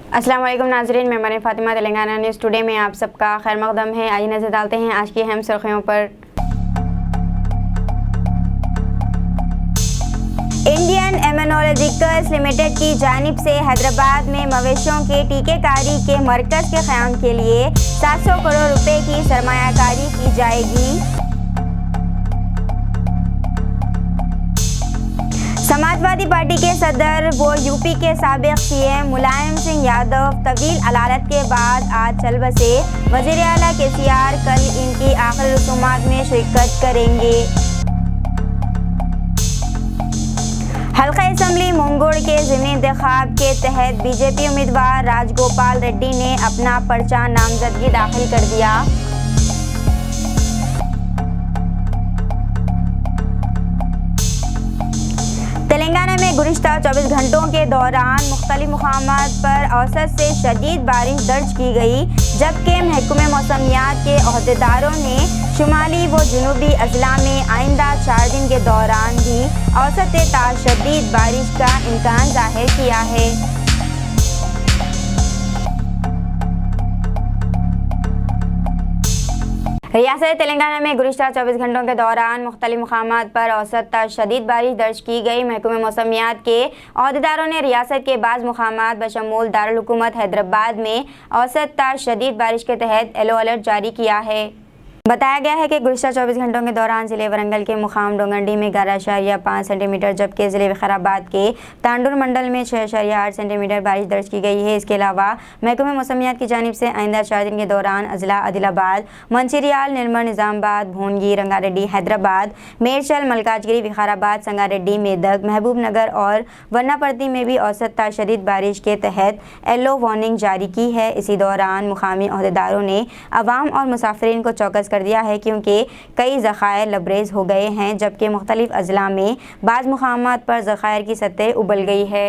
अस्सलाम वालेकुम नाज़रीन, मैं मरीम फ़ातिमा तेलंगाना न्यूज़ टुडे में आप सबका खैर मक़दम है। आइए नज़र डालते हैं आज की अहम सुर्खियों पर। इंडियन इम्यूनोलॉजिकल्स लिमिटेड की जानिब से हैदराबाद में मवेशियों के टीकेकारी के मरकज़ के क़याम के लिए 700 करोड़ रुपए की सरमायाकारी की जाएगी। समाजवादी पार्टी के सदर व यूपी के साबिक़ सीएम मुलायम सिंह यादव तवील अदालत के बाद आज चल बसे। वज़ीर आला केसीआर कल इनकी आखिरी रसूमात में शिरकत करेंगे। हल्का असम्बली मुंगोड़ के ज़िमनी इंतखाब के तहत बीजेपी उम्मीदवार राजगोपाल रेड्डी ने अपना पर्चा नामजदगी दाखिल कर दिया। तेलंगाना में गुज़िश्ता 24 घंटों के दौरान मुख्तलिफ मुकामात पर औसत से शदीद बारिश दर्ज की गई, जबकि महकमे मौसमियात के अहदेदारों ने शुमाली व जनूबी अजला में आइंदा 4 दिन के दौरान भी औसत ता शदीद बारिश का इम्कान जाहिर किया है। रियासत तेलंगाना में गुज़िश्ता 24 घंटों के दौरान मुख्तलिफ मुकामात पर औसत ता शदीद बारिश दर्ज की गई। महकमे मौसमियात के अहदेदारों ने रियासत के बाज़ मुकामात बशमूल दारुल हुकूमत हैदराबाद में औसत ता शदीद बारिश के तहत येलो अलर्ट जारी किया है। बताया गया है कि गुज़िश्ता 24 घंटों के दौरान ज़िले वरंगल के मुकाम डोंगंडी में 11.5 सेंटीमीटर, जबकि ज़िले विकाराबाद के तांडुर मंडल में 6.8 सेंटीमीटर बारिश दर्ज की गई है। इसके अलावा महकमे मौसमियात की जानिब से आइंदा 4 दिन के दौरान अजला आदिलाबाद, मंचिरियाल, निर्मल, निज़ामाबाद, भोनगी, रंगारेड्डी, हैदराबाद, मेरचल, मलकाजगिरी, विकाराबाद, संगारेड्डी, मेदक, महबूब नगर और वन्नापर्ती में भी औसत ता शदीद बारिश के तहत येलो वार्निंग जारी की है। इसी दौरान मुकामी अहदेदारों ने अवाम और मुसाफिरीन को चौकस कर दिया है, क्योंकि कई ज़खायर लबरेज हो गए हैं, जबकि मुख्तलिफ अजला में बाज़ मुकामात पर ज़खायर की सतह उबल गई है।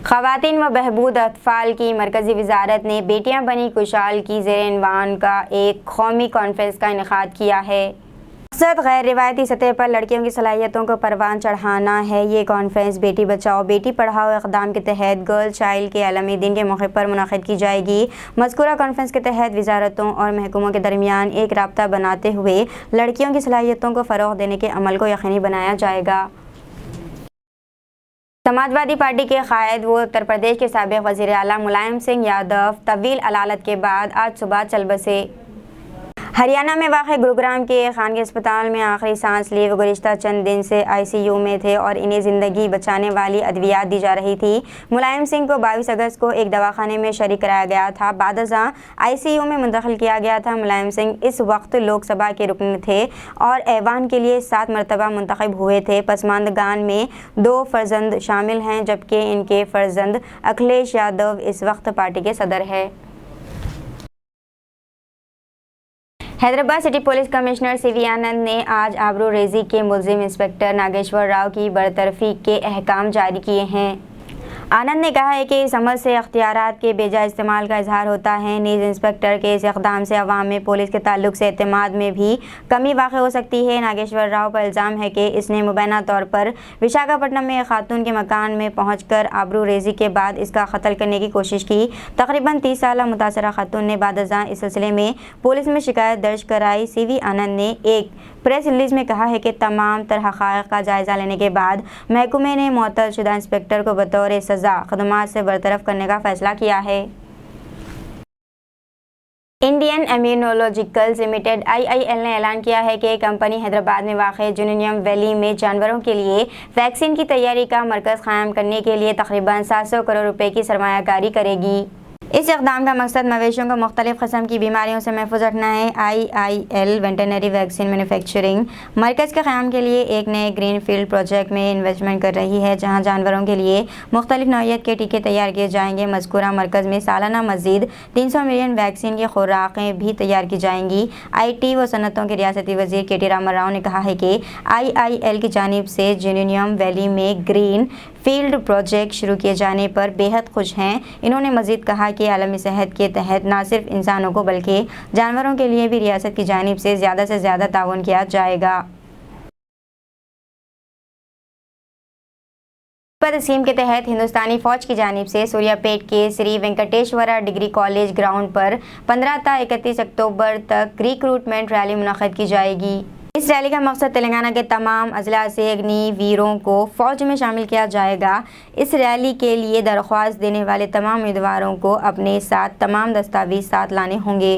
ख़वातीन व बहबूद अतफ़ाल की मरकज़ी वज़ारत ने बेटियां बनी खुशहाल की ज़ेर-ए-इन्वान का एक कौमी कॉन्फ्रेंस का इनेकाद किया है। मकसद गैर रिवायती सतह पर लड़कियों की सलाहियतों को परवान चढ़ाना है। ये कॉन्फ्रेंस बेटी बचाओ बेटी पढ़ाओ इक़दाम के तहत गर्ल चाइल्ड के आलमी दिन के मौके पर मुनक़िद की जाएगी। मज़कूरा कॉन्फ्रेंस के तहत वज़ारतों और महकमों के दरमियान एक राब्ता बनाते हुए लड़कियों की सलाहियतों को फ़रोग़ देने के अमल को यकीनी बनाया जाएगा। समाजवादी पार्टी के कायद व उत्तर प्रदेश के साबिक़ वज़ीर आला मुलायम सिंह यादव तवील अदालत के बाद आज सुबह चल बसे। हरियाणा में वाक़ गुरुग्राम के खानगी अस्पताल में आखिरी सांस लिए। गुज़िश्ता चंद दिन से ICU में थे और इन्हें ज़िंदगी बचाने वाली अद्वियात दी जा रही थी। मुलायम सिंह को 22 अगस्त को एक दवाखाने में शरीक कराया गया था, बादअज़ां ICU में मुंतकिल किया गया था। मुलायम सिंह इस वक्त लोकसभा के रुकन थे और ऐवान के लिए 7 मरतबा मुंतखब हुए थे। पसमानदगान में 2 फ़र्जंद शामिल हैं, जबकि इनके फ़र्जंद अखिलेश यादव इस वक्त पार्टी के सदर है। Hyderabad city police commissioner CV आनंद ने आज आबरू रेजी के मुलजिम इंस्पेक्टर नागेश्वर राव की बरतरफी के अहकाम जारी किए हैं। आनंद ने कहा है कि इस अमल से अख्तियारात के बेजा इस्तेमाल का इजहार होता है। नीज़ इंस्पेक्टर के इस इक़दाम से अवाम में पुलिस के ताल्लुक से एतमाद में भी कमी वाक़ हो सकती है। नागेश्वर राव पर इल्ज़ाम है कि इसने मुबैना तौर पर विशाखापट्टनम में एक खातून के मकान में पहुँच कर आबरू रेजी के बाद इसका कत्ल करने की कोशिश की। तकरीबन 30 साला मुतासरा खातून ने बादअज़ां इस सिलसिले में पुलिस में शिकायत दर्ज कराई। CV आनंद ने एक प्रेस रिलीज़ में कहा है कि तमाम तर हक़ाइक़ का जायज़ा लेने के बाद महकमे ने मुअत्तल शुदा इंस्पेक्टर को बतौर सज़ा ख़दमात से बरतरफ करने का फ़ैसला किया है। इंडियन इम्यूनोलॉजिकल्स लिमिटेड IIL ने ऐलान किया है कि कंपनी हैदराबाद में वाक़ जुनूनियम वैली में जानवरों के लिए वैक्सीन की तैयारी का मरकज़ क़ायम करने के लिए तकरीबन 700 करोड़ रुपए की सरमायाकारी करेगी। इस इक़दाम का मकसद मवेशियों को मुख्तलिफ़ क़स्म की बीमारियों से महफूज रखना है। IIL वेटरनरी वैक्सीन मैन्युफैक्चरिंग मरकज़ के क़याम के लिए एक नए ग्रीन फील्ड प्रोजेक्ट में इन्वेस्टमेंट कर रही है, जहां जानवरों के लिए मुख्तलिफ़ नौइयत के टीके तैयार किए जाएंगे। मज़कूरा मरकज़ में सालाना मज़ीद 300 मिलियन वैक्सीन की खुराकें भी तैयार की जाएंगी। IT व सनतों के रियासती वज़ीर KT रामाराव ने कहा है कि IIL की जानिब से जुनूनियम वैली में ग्रीन फील्ड प्रोजेक्ट शुरू किए जाने पर बेहद खुश हैं। इन्होंने मज़ीद कहा कि आलमी सेहत के तहत न सिर्फ इंसानों को बल्कि जानवरों के लिए भी रियासत की जानिब से ज़्यादा ताउन किया जाएगा। अमृत स्कीम के तहत हिंदुस्तानी फौज की जानिब से सूर्यापेट के Shri Venkateswara degree college ground पर 15 से 31 अक्टूबर तक रिक्रूटमेंट रैली मुनक़्क़द की जाएगी। इस रैली का मकसद तेलंगाना के तमाम अजला से अग्निवीरों को फौज में शामिल किया जाएगा। इस रैली के लिए दरख्वास्त देने वाले तमाम उम्मीदवारों को अपने साथ तमाम दस्तावेज साथ लाने होंगे।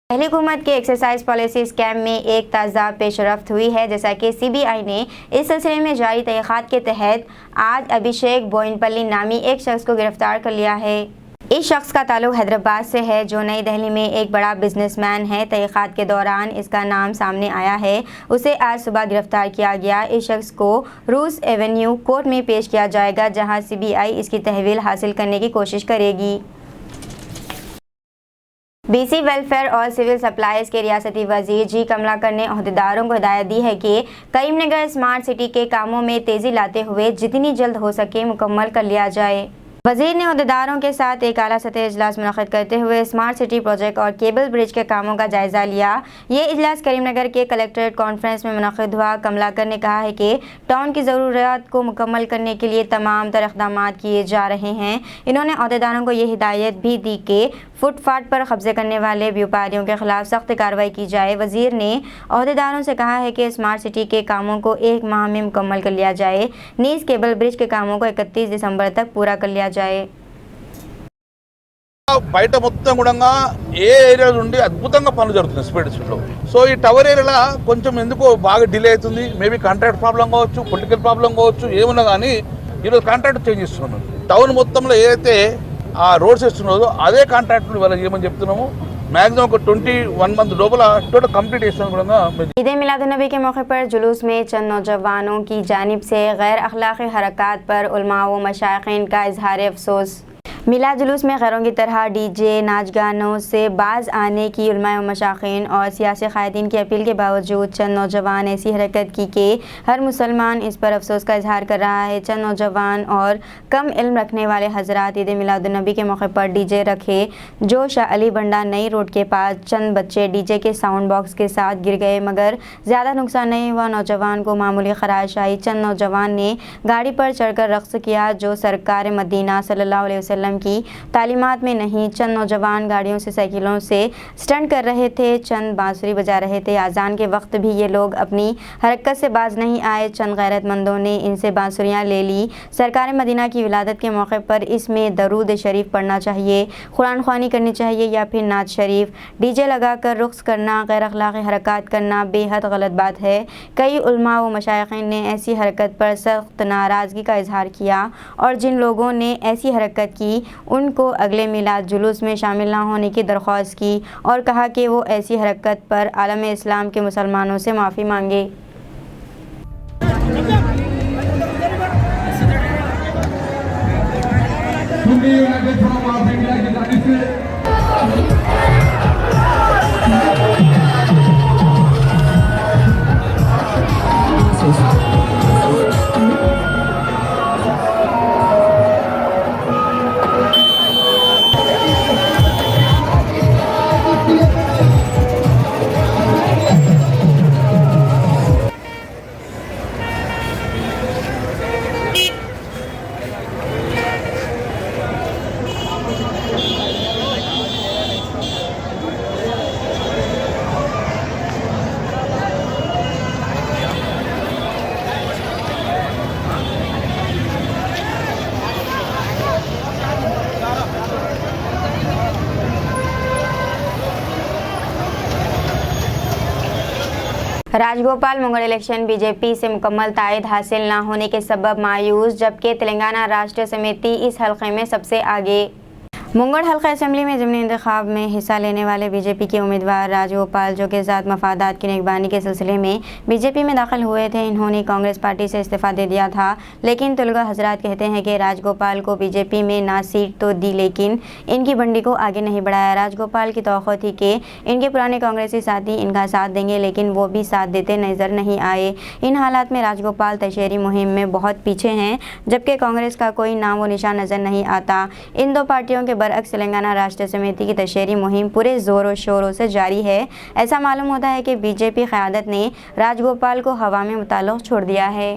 पहली हुकूमत के एक्सरसाइज पॉलिसी स्कैम में एक ताज़ा पेशरफ्त हुई है। जैसा कि CBI ने इस सिलसिले में जारी तहक़ीक़ात के तहत आज अभिषेक बोयनपल्ली नामी एक शख्स को गिरफ्तार कर लिया है। इस शख्स का ताल्लुक हैदराबाद से है, जो नई दिल्ली में एक बड़ा बिजनेसमैन है। तहक़ीक़ात के दौरान इसका नाम सामने आया है। उसे आज सुबह गिरफ्तार किया गया। इस शख्स को रूस एवेन्यू कोर्ट में पेश किया जाएगा, जहाँ CBI इसकी तहवील हासिल करने की कोशिश करेगी। BC वेलफेयर और सिविल सप्लाईज के रियासती वजीर जी कमलाकर ने अहदेदारों को हिदायत दी है कि करीमनगर स्मार्ट सिटी के कामों में तेज़ी लाते हुए जितनी जल्द हो सके मुकम्मल कर लिया जाए। वजीर ने अहदेदारों के साथ एक आला सतह इजलास मुनक़्क़द करते हुए स्मार्ट सिटी प्रोजेक्ट और केबल ब्रिज के कामों का जायज़ा लिया। ये इजलास करीमनगर के कलेक्ट्रेट कॉन्फ्रेंस में मुनक़्क़द हुआ। कमलाकर ने कहा है कि टाउन की ज़रूरत को मुकम्मल करने के लिए तमाम तर इक़दाम किए जा रहे हैं। इन्होंने अहदेदारों को ये हिदायत भी दी कि फुटपाथ पर कब्जे करने वाले व्यापारियों के खिलाफ सख्त कार्रवाई की जाए। वजीर ने अहदेदारों से कहा है कि स्मार्ट सिटी के कामों को 1 माह में मुकम्मल कर लिया जाए। नीज केबल ब्रिज के कामों को 31 दिसंबर तक पूरा कर लिया जाए। బయట మొత్తం కూడా ఏ ఏరియా నుండి అద్భుతంగా పనులు జరుగుతున్నాయి స్పీడ్ స్పీడ్లో. సో ఈ టవర్ ఏరియాలో కొంచెం ఎందుకో బాగా డిలే అవుతుంది. మేబీ కాంట్రాక్ట్ ప్రాబ్లం కావచ్చు, పొలిటికల్ ప్రాబ్లం కావచ్చు, ఏమున్నా కానీ ఈరోజు కాంట్రాక్ట్ చేంజ్ చేస్తున్నాం. టౌన్ మొత్తంలో ఏదైతే ఆ రోడ్స్ ఇస్తున్నారో అదే కాంట్రాక్ట్ వాళ్ళకి ఏమని చెప్తున్నాము. मैक्सिमम को 21 मंथ लोपला टोटल कंप्लीट ईद मिलादुन्नबी के मौके पर जुलूस में चंद नौजवानों की जानिब से गैर अखलाकी हरकत पर उलमा व मशाइखीन का इजहार अफसोस। मिला जुलूस में गैरों की तरह डीजे नाच गानों से बाज आने की उलमा व मशाइखीन और सियासी क़ायदीन की अपील के बावजूद चंद नौजवान ऐसी हरकत की कि हर मुसलमान इस पर अफसोस का इजहार कर रहा है। चंद नौजवान और कम इल्म रखने वाले हजरात ईद मिलादुन्नबी के मौके पर डीजे रखे, जो शाह अली बंडा नई रोड के पास चंद बच्चे डीजे के साउंड बॉक्स के साथ गिर गए, मगर ज़्यादा नुकसान नहीं हुआ। नौजवान को मामूली खराश आई। चंद नौजवान ने गाड़ी पर चढ़कर रक़्स किया, जो सरकार मदीना सल्लल्लाहु अलैहि वसल्लम की तालीमात में नहीं। चंद नौजवान गाड़ियों से साइकिलों से स्टंट कर रहे थे, चंद बांसुरी बजा रहे थे। आज़ान के वक्त भी ये लोग अपनी हरकत से बाज नहीं आए। चंद गैरतमंदों ने इनसे बांसुरियाँ ले ली। सरकार मदीना की विलादत के मौके पर इसमें दरूद शरीफ पढ़ना चाहिए, कुरान ख़वानी करनी चाहिए या फिर नात शरीफ। डीजे लगाकर रुख्स करना, गैर अखलाकी हरकत करना बेहद गलत बात है। कई उलमा व मशाइखीन ने ऐसी हरकत पर सख्त नाराज़गी का इजहार किया और जिन लोगों ने ऐसी हरकत की उनको अगले मिलाद जुलूस में शामिल ना होने की दरख्वास्त की और कहा कि वो ऐसी हरकत पर आलम इस्लाम के मुसलमानों से माफ़ी मांगे। राजगोपाल मंगल इलेक्शन बीजेपी से मुकम्मल तायद हासिल न होने के सबब मायूस, जबकि तेलंगाना राष्ट्र समिति इस हल्के में सबसे आगे। मुंगड़ हल्का असेंबली में ज़िमनी इंतखाब में हिस्सा लेने वाले बीजेपी के उम्मीदवार राजगोपाल जो के साथ मफादात की निगरानी के सिलसिले में बीजेपी में दाखिल हुए थे, इन्होंने कांग्रेस पार्टी से इस्तीफा दे दिया था। लेकिन तुलगा हजरात कहते हैं कि राजगोपाल को बीजेपी में ना सीट तो दी लेकिन इनकी बंडी को आगे नहीं बढ़ाया। राजगोपाल की तौक़्क़ो थी कि इनके पुराने कांग्रेसी साथी इनका साथ देंगे, लेकिन वो भी साथ देते नजर नहीं आए। इन हालात में राजगोपाल तशहरी मुहिम में बहुत पीछे हैं, जबकि कांग्रेस का कोई नाम व निशान नजर नहीं आता। इन दो पार्टियों के बरअक्स तेलंगाना राष्ट्र समिति की तशहरी मुहिम पूरे जोरों शोरों से जारी है। ऐसा मालूम होता है कि बीजेपी क़यादत ने राजगोपाल को हवा में मुताल्लिक़ छोड़ दिया है।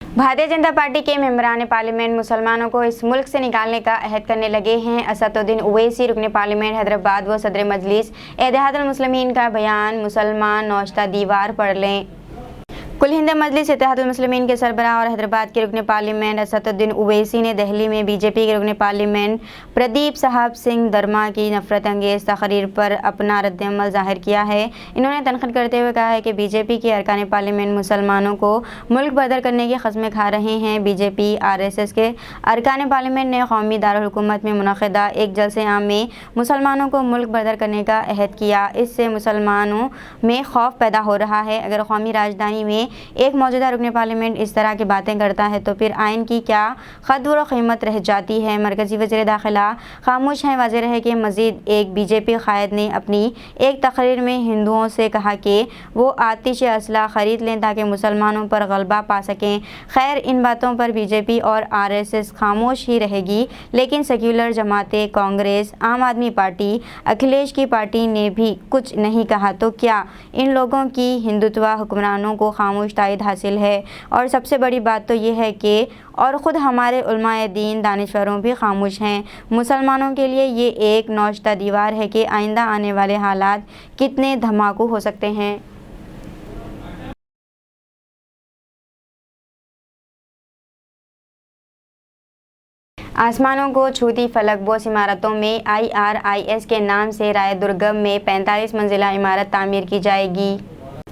भारतीय जनता पार्टी के मेंबरान पार्लियामेंट मुसलमानों को इस मुल्क से निकालने का अहद करने लगे हैं। असदुद्दीन ओवैसी रुकने पार्लियामेंट हैदराबाद व सदर मजलिस इत्तेहादुल मुस्लिमीन का बयान, मुसलमान नौश्ता दीवार पढ़ लें। कुल हिंद मजलिस इत्तेहादुल मुस्लिमीन के सरबराह और हैदराबाद के रुकने पार्लियामेंट असदुद्दीन ओवैसी ने दिल्ली में बीजेपी के रुकने पार्लियामेंट प्रदीप साहब सिंह दरमा की नफरत अंगेज़ तकरीर पर अपना रद्दअमल जाहिर किया है। इन्होंने तनकीद करते हुए कहा है कि बीजेपी के अरकान पार्लियामेंट मुसलमानों को मुल्क बदर करने की कस्में खा रहे हैं। बीजेपी RSS के अरकान पार्लियामेंट ने कौमी दारुल हुकूमत में मुनक़िदा एक जलसे आम में मुसलमानों को मुल्क बदर करने का अहद किया। इससे मुसलमानों में खौफ पैदा हो रहा है। अगर कौमी राजधानी में एक मौजूदा रुकने पार्लियामेंट इस तरह की बातें करता है तो फिर आइन की क्या कद्र व कीमत रह जाती है। मरकजी वज़ीर दाखिला खामोश हैं। वाज़ेह है कि मज़ीद एक बीजेपी कायद ने अपनी एक तकरीर में हिंदुओं से कहा कि वो आतिश असला ख़रीद लें ताकि मुसलमानों पर गलबा पा सकें। खैर, इन बातों पर बीजेपी और RSS खामोश ही रहेगी, लेकिन सेक्युलर जमातें, कांग्रेस, आम आदमी पार्टी, अखिलेश की पार्टी ने भी कुछ नहीं कहा तो क्या इन लोगों की हिंदुत्व हुक्मरानों को खामोश तायद हासिल है। और सबसे बड़ी बात तो ये है कि और ख़ुद हमारे उलमाए दीन दानिशवरों भी खामोश हैं। मुसलमानों के लिए ये एक नौश्ता दीवार है कि आइंदा आने वाले हालात कितने धमाकू हो सकते हैं। आसमानों को छूती फलकबोस इमारतों में IRIS के नाम से रायदुर्गम में 45 मंजिला इमारत तामीर की जाएगी।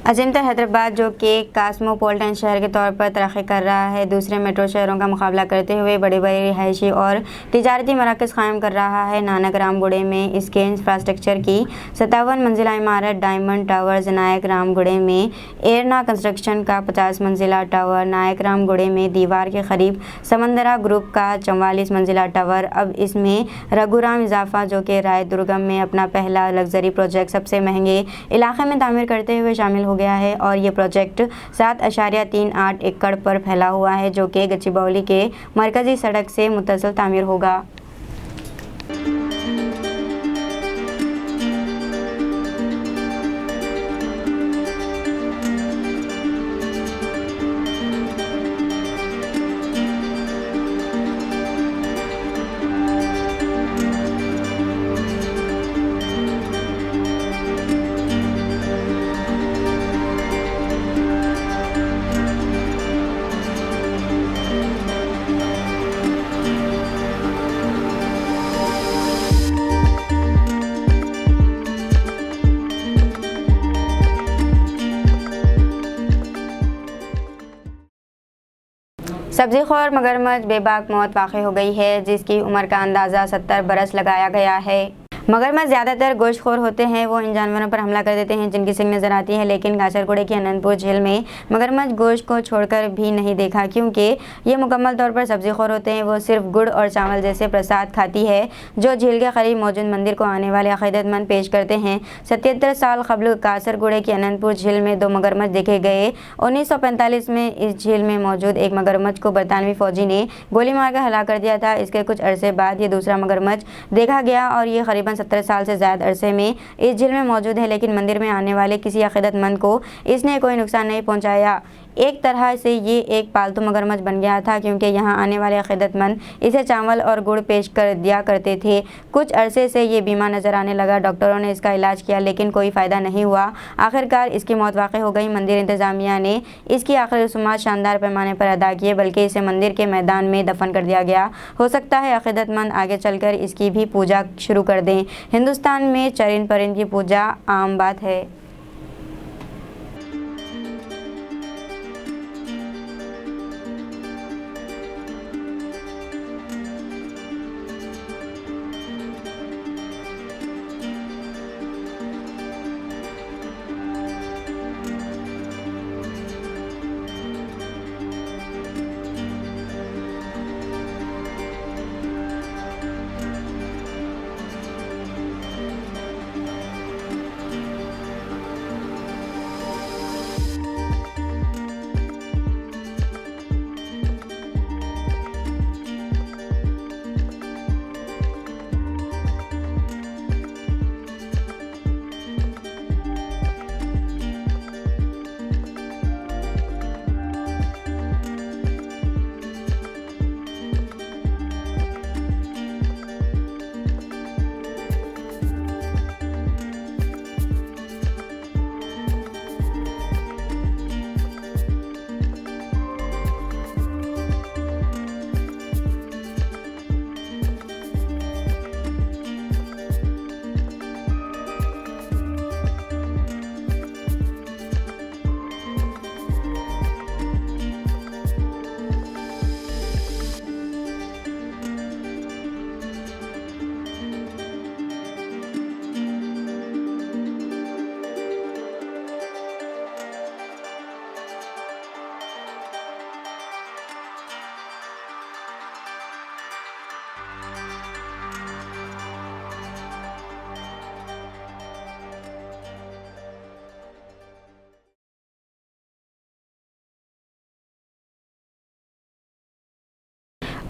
अजंता हैदराबाद जो कि कास्मोपोलिटन शहर के तौर पर तरक्की कर रहा है, दूसरे मेट्रो शहरों का मुकाबला करते हुए बड़े बड़े रिहायशी और तिजारती मराकज़ कायम कर रहा है। नानक रामगुड़े में इसके इंफ्रास्ट्रक्चर की 57 मंजिला इमारत, डायमंड टावर्स नायक रामगुड़े में एरना कंस्ट्रक्शन का 50 मंजिला टावर, नायक रामगुड़े में दीवार के करीब समंदरा ग्रुप का 44 मंजिला टावर। अब इसमें रघुराम इजाफा जो कि रायदुर्गम में अपना पहला लग्जरी प्रोजेक्ट सबसे महंगे इलाके में तामीर करते हुए शामिल हो गया है। और ये प्रोजेक्ट 7.38 एकड़ पर फैला हुआ है जो कि गच्चीबौली के मरकजी सड़क से मुत्तसिल तामीर होगा। सब्ज़ीखोर मगरमच्छ बेबाक मौत वाक़ई हो गई है, जिसकी उम्र का अंदाज़ा 70 बरस लगाया गया है। मगरमच्छ ज़्यादातर गोश्तखोर होते हैं। वो इन जानवरों पर हमला कर देते हैं जिनकी सींग नज़र आती है, लेकिन कासरगोड़े की अनंतपुर झील में मगरमच्छ गोश्त को छोड़कर भी नहीं देखा, क्योंकि ये मुकम्मल तौर पर सब्ज़ीखोर होते हैं। वो सिर्फ गुड़ और चावल जैसे प्रसाद खाती है जो झील के करीब मौजूद मंदिर को आने वाले अक़ीदतमंद पेश करते हैं। 77 साल कबल कासरगोड़े की अनंतपुर झील में 2 मगरमच्छ देखे गए। 1945 में इस झील में मौजूद एक मगरमच्छ को बरतानवी फ़ौजी ने गोली मारकर हलाक कर दिया था। इसके कुछ अरसे बाद ये दूसरा मगरमच्छ देखा गया और ये करीबन 17 साल से ज़्यादा अरसे में इस झील में मौजूद है, लेकिन मंदिर में आने वाले किसी अक़ीदतमंद को इसने कोई नुकसान नहीं पहुंचाया। एक तरह से ये एक पालतू मगरमच्छ बन गया था, क्योंकि यहाँ आने वाले अक़ीदतमंद इसे चावल और गुड़ पेश कर दिया करते थे। कुछ अरसे से ये बीमार नज़र आने लगा। डॉक्टरों ने इसका इलाज किया लेकिन कोई फ़ायदा नहीं हुआ। आखिरकार इसकी मौत वाक़ई हो गई। मंदिर इंतज़ामिया ने इसकी आखिरी रसूमात शानदार पैमाने पर अदा किए, बल्कि इसे मंदिर के मैदान में दफन कर दिया गया। हो सकता है अक़ीदतमंद आगे चलकर इसकी भी पूजा शुरू कर दें। हिंदुस्तान में चरिंद परिंद की पूजा आम बात है।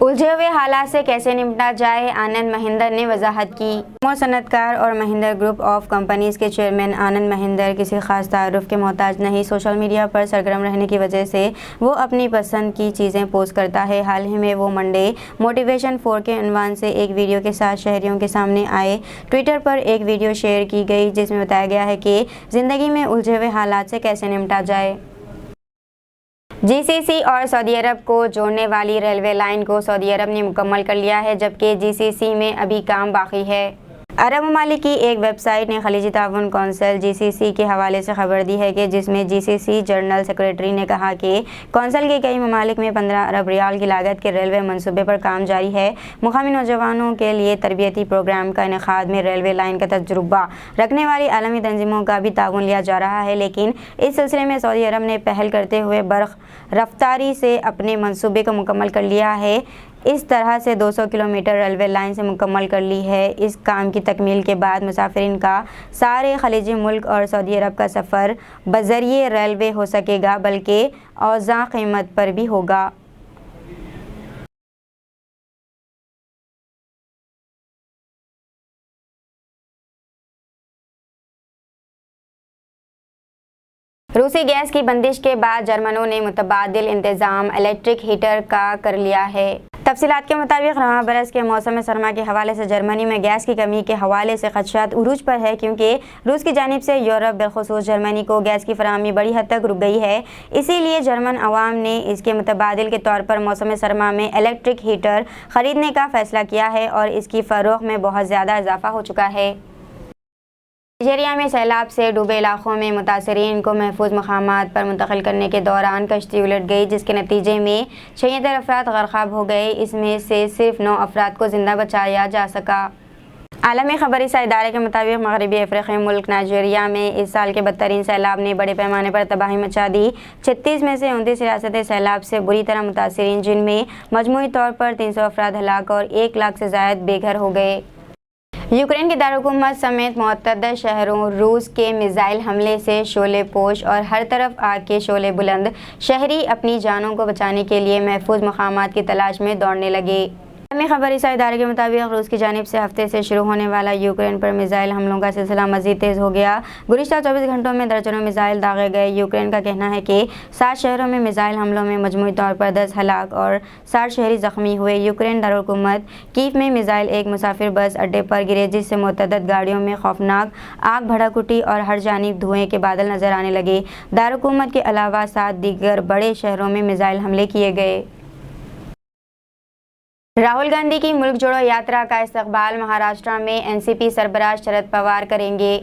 उलझे हुए हालात से कैसे निपटा जाए, आनंद महिंदर ने वजाहत की। सनतकार और महिंदर ग्रुप ऑफ कंपनीज के चेयरमैन आनंद महिंदर किसी खास तारुफ के मोहताज नहीं। सोशल मीडिया पर सरगर्म रहने की वजह से वो अपनी पसंद की चीज़ें पोस्ट करता है। हाल ही में वो मंडे मोटिवेशन 4 के उन्वान से एक वीडियो के साथ शहरियों के सामने आए। ट्विटर पर एक वीडियो शेयर की गई जिसमें बताया गया है कि ज़िंदगी में उलझे हुए हालात से कैसे निपटा जाए। जीसीसी और सऊदी अरब को जोड़ने वाली रेलवे लाइन को सऊदी अरब ने मुकम्मल कर लिया है, जबकि जीसीसी में अभी काम बाकी है। अरब ममालिक की एक वेबसाइट ने खलीजी ताउन कौंसिल जीसीसी के हवाले से खबर दी है कि जिसमें जीसीसी जनरल सेक्रेटरी ने कहा कि कौंसिल के कई ममालिक में 15 अरब रियाल की लागत के रेलवे मंसूबे पर काम जारी है। मुकामी नौजवानों के लिए तरबियती प्रोग्राम का इनेकाद में रेलवे लाइन का तजुर्बा रखने वाली आलमी तंजीमों का भी ताउन लिया जा रहा है, लेकिन इस सिलसिले में सऊदी अरब ने पहल करते हुए बर्ख रफ्तारी से अपने मंसूबे को मुकम्मल कर लिया है। इस तरह से 200 किलोमीटर रेलवे लाइन से मुकम्मल कर ली है। इस काम की तकमील के बाद मुसाफिरीन का सारे खलीजी मुल्क और सऊदी अरब का सफ़र बज़रिए रेलवे हो सकेगा, बल्कि औज़ा कीमत पर भी होगा। रूसी गैस की बंदिश के बाद जर्मनों ने मुतबादिल इंतज़ाम इलेक्ट्रिक हीटर का कर लिया है। तफसीलात के मुताबिक रवां बरस के मौसम सरमा के हवाले से जर्मनी में गैस की कमी के हवाले से खदशात उरूज पर है, क्योंकि रूस की जानिब से यूरोप बिलखुसूस जर्मनी को गैस की फराहमी बड़ी हद तक रुक गई है। इसीलिए जर्मन अवाम ने इसके मुतबादिल के तौर पर मौसम सरमा में इलेक्ट्रिक हीटर ख़रीदने का फ़ैसला किया है और इसकी फ़रोख्त में बहुत ज़्यादा इजाफा हो चुका है। नाइजीरिया में सैलाब से डूबे इलाकों में मुतासरीन को महफूज मकामात पर मुंतकिल करने के दौरान कश्ती उलट गई, जिसके नतीजे में 76 अफराद गरक़ाब हो गए। इसमें से सिर्फ 9 अफराद को जिंदा बचाया जा सका। आलमी खबरी इदारे के मुताबिक मगरबी अफ्रीकी मुल्क नाइजीरिया में इस साल के बदतरीन सैलाब ने बड़े पैमाने पर तबाही मचा दी। 36 में से 29 रियासतें सैलाब से बुरी तरह मुतासरीन, जिनमें मजमूई तौर पर 300 अफराद हलाक और 1 लाख से ज़ायद बेघर हो गए। यूक्रेन के दारुलकुम्मत समेत मुतअद्दिद शहरों रूस के मिसाइल हमले से शोले पोश और हर तरफ आग के शोले बुलंद। शहरी अपनी जानों को बचाने के लिए महफूज मकामात की तलाश में दौड़ने लगे। आलमी खबरी इदारे के मुताबिक रूस की जानिब से हफ्ते से शुरू होने वाला यूक्रेन पर मिसाइल हमलों का सिलसिला मज़ीद तेज़ हो गया। गुज़िश्ता 24 घंटों में दर्जनों मिसाइल दागे गए। यूक्रेन का कहना है कि 7 शहरों में मिसाइल हमलों में मजमूई तौर पर 10 हलाक और 60 शहरी ज़ख्मी हुए। यूक्रेन दारुलकुम्मत कीव में मिसाइल एक मुसाफिर बस अड्डे पर गिरे, जिससे मुतअद्दिद गाड़ियों में खौफनाक आग भड़क उठी और हर जानिब धुएँ के बादल नजर आने लगे। दारुलकुम्मत के अलावा 7 दीगर बड़े शहरों में मिसाइल हमले किए गए। राहुल गांधी की मुल्क जोड़ो यात्रा का इस्तकबाल महाराष्ट्र में एनसीपी सरबराह शरद पवार करेंगे।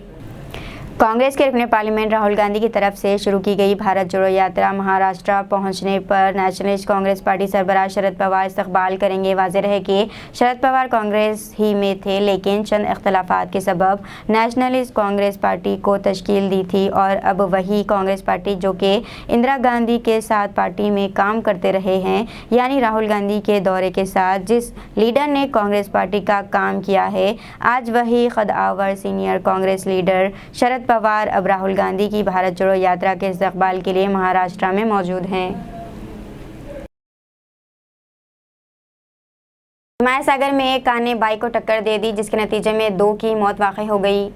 कांग्रेस के रुकने पार्लियामेंट राहुल गांधी की तरफ से शुरू की गई भारत जोड़ो यात्रा महाराष्ट्र पहुंचने पर नेशनलिस्ट कांग्रेस पार्टी सरबराह शरद पवार इस्तकबाल करेंगे। वाज़ेह रहे कि शरद पवार कांग्रेस ही में थे, लेकिन चंद इख्तलाफात के सबब नेशनलिस्ट कांग्रेस पार्टी को तश्कील दी थी और अब वही कांग्रेस पार्टी जो कि इंदिरा गांधी के साथ पार्टी में काम करते रहे हैं, यानी राहुल गांधी के दौरे के साथ जिस लीडर ने कांग्रेस पार्टी का काम किया है, आज वही कदावर सीनियर कांग्रेस लीडर शरद पवार अब राहुल गांधी की भारत जोड़ो यात्रा के इस्तकबाल के लिए महाराष्ट्र में मौजूद हैं। हिमायत सागर में एक कार ने बाइक को टक्कर दे दी, जिसके नतीजे में 2 की मौत वाक़ई हो गई।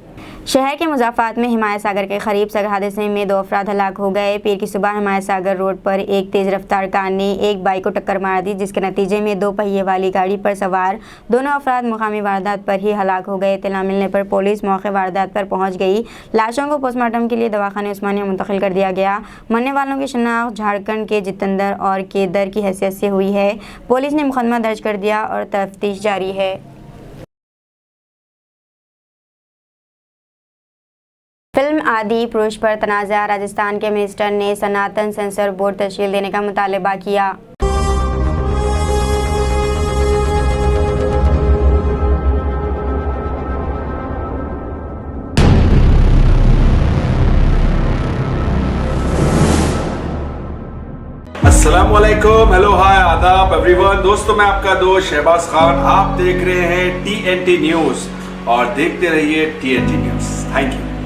शहर के मुज़ाफ़ात में हिमायत सागर के करीब सड़क हादसे में 2 अफराद हलाक हो गए। पीर की सुबह हिमायत सागर रोड पर एक तेज़ रफ्तार कार ने एक बाइक को टक्कर मार दी, जिसके नतीजे में 2 पहिए वाली गाड़ी पर सवार दोनों अफराद मुकामी वारदात पर ही हलाक हो गए। इत्तला मिलने पर पुलिस मौके वारदात पर पहुंच गई। लाशों को पोस्टमार्टम के लिए दवाखाने उस्मानिया मुंतकिल कर दिया गया। मरने वालों की शनाख्त झारखंड के जितेंद्र और केदर की हैसियत से हुई है। पुलिस ने मुकदमा दर्ज कर दिया और तफ्तीश जारी है। फिल्म आदि पुरुष पर तनाज़ा, राजस्थान के मिनिस्टर ने सनातन सेंसर बोर्ड तश्कील देने का मुतालबा किया। अस्सलामुअलैकुम, हेलो, हाय, आदाब एवरीवन। दोस्तों, मैं आपका दोस्त शहबाज खान। आप देख रहे हैं TNT न्यूज़ और देखते रहिए TNT न्यूज़। Thank you.